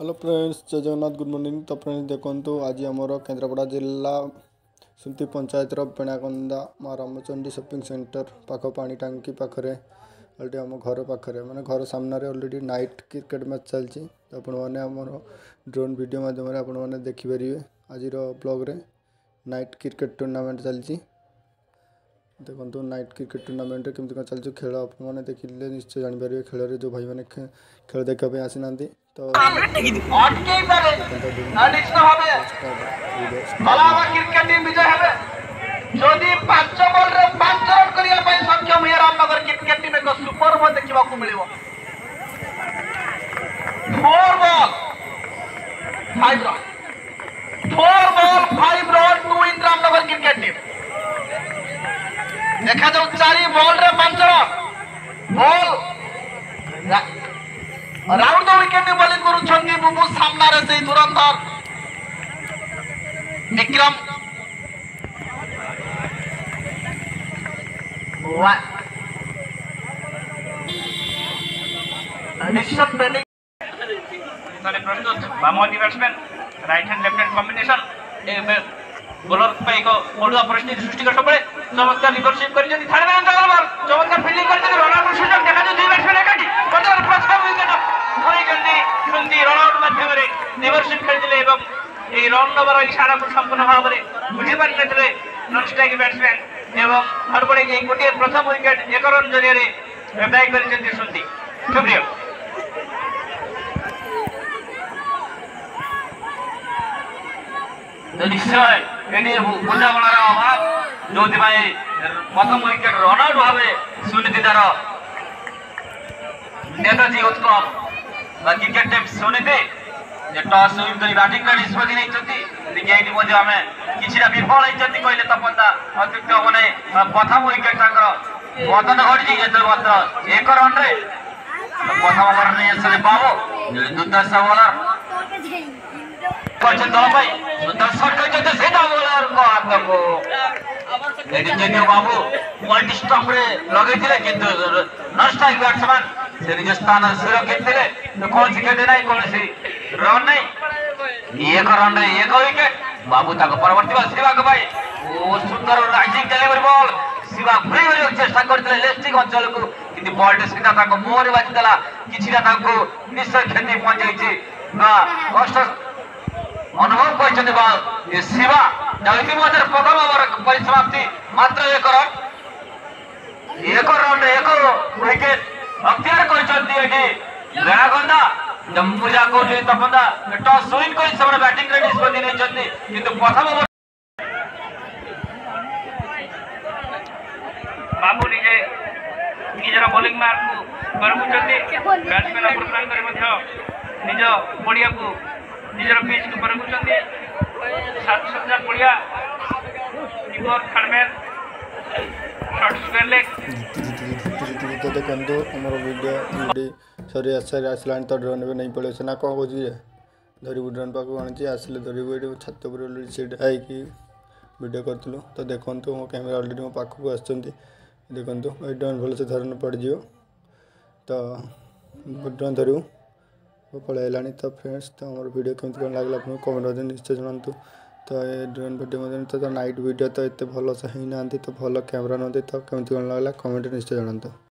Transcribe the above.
Hello friends, जय Jagannath, good morning. तो friends देखो आज आमर केन्द्रापड़ा जिला सुंती पंचायतर पेणाकंदा माँ रामचंडी शॉपिंग सेंटर पाख पानी टांकी पाखे अलरेडी आम घर पाखे माने घर सामने अलरेडी नाइट क्रिकेट मैच चलती। तो आपमर ड्रोन वीडियो मध्यम आपने देखिपारे आज ब्लॉग रे नाइट क्रिकेट टूर्नामेंट चलती। देखो नाइट क्रिकेट टूर्नामेंट केमती कौन चलती खेल आपने देखिले निश्चय जानीपर खेल जो भाई मैंने खेल देखापी आसी ना तो যদি 5 বলরে 5 রান করিয়া পাই সক্ষম হয়ে রামনগর ক্রিকেট টিম এক সুপার ম্যাচ দেখিବାକୁ মিলিব। 4 ball 5 run 4 ball 5 run to win Ramnagar cricket team. দেখা যাও 4 বলরে 5 run ball round wicket bowling করুছন্তি বুবু সামনারে সেই ধুরন্ধর বিক্রম निश्चित बैटिंग प्रस्तुत बामोदी batsman right hand left hand combination bowler पे एक मोडुआ परिस्थिति सृष्टि कर सबले चमत्कार लीडरशिप करि जति थाने में बॉल चमत्कार फील्डिंग कर जति रन आउट सुযোগ দেখা যায় দুই ব্যাটসম্যান একাকি বর্তমান প্রথম উইকেট ধরে গেলদি সুন্দর রন আউট মাধ্যমে लीडरशिप খেলিলে এবং এই রন ওভার ইশারাକୁ সম্পূর্ণ ভাবে বুঝি পারিলে নন স্ট্রাইক ব্যাটসম্যান এবং তারপরে এই গোটে প্রথম উইকেট 1 রান জরিয়ারে ব্যয় করেছেন সুন্দর সুপ্রিয় নিশ্চয় এটি বুঝাপড়ার অভাব যোଉଥିପାଇଁ প্রথম উইকেট রন আউট ভাবে সুনীতি তার নেতাজি উৎকম বা ক্রিকেট টিম সুনীতি যে টস উইন করে ব্যাটিং করে নিষ্পত্তি নেইଛନ୍ତି দেখি এইটি মধ্যে আমি কিছুটা বিফল হইଛନ୍ତି কইলে তপন্তা অতিরিক্ত মানে প্রথম উইকেট তাଙ୍କର পতন ঘটিছি যেতে মাত্র 1 রানে প্রথম ওভার নিয়ে আসলে বাবু দুর্দশ বোলার করছেন দল ভাই সুন্দর শট করেছে সেটা বোলার কো হাতকো এটি যেতে বাবু পয়েন্ট স্টম্পরে লগাইছিলে কিন্তু নন স্ট্রাইক ব্যাটসম্যান से निज स्थान सुरक्षित थे तो कौन सी खेले नहीं कौन सी रन नहीं 1 रन रे 1 विकेट बाबू तक परवर्ती बॉल शिवा को भाई ओ सुंदर rising delivery ball Shiva free होय चेष्टा करथिले लेफ्टिंग अंचल को किंतु बॉल सीधा ताको मोरे बाजितला किछिटा ताको निश्चय क्षति पहुंचाइछि ना कष्ट अनुभव करछन बॉल ये शिवा जल्दी मध्य प्रथम ओवर परिसमाप्ति मात्र 1 रन 1 रन 1 विकेट अख्तियार करछन्ती एठी बेणागंदा जम्मुजा कोठी तपंदा टॉस विन करि सबरे बैटिंग रे निष्पत्ति नै छथि किंतु प्रथम ओवर बाबू निजे निजर बॉलिंग मार्क को परगुचन्ती बैट्समैन प्रदान करे मध्य निज पडिया को निजर पिच को परगुचन्ती सात सज्जा पडिया निगोर खडमेर शॉट स्क्वायर लेग तो देखो आमर वीडियो सरी आसला तो ड्रोन भी नहीं पड़े ना कौन कौन धरबू ड्रोन पाक आनी आसिले धरबू ये छात पर अलरेडी सीट आई वीडियो करूँ। तो देखो मो कैमेरा अलरेडी मो पाखक देखो ड्रोन भलसे धरन पड़ज तो ड्रोन धरू पलैला। तो फ्रेंड्स तो आम वीडियो केमती कौन लगे आप कमेंट मध्य निश्चय जनातु। तो ये ड्रोन वीडियो मध्य तो नाइट वीडियो तो ये भल से ही ना तो भल कैमेरा ना तो केमती कौन लगे कमेंट निश्चय जनातु।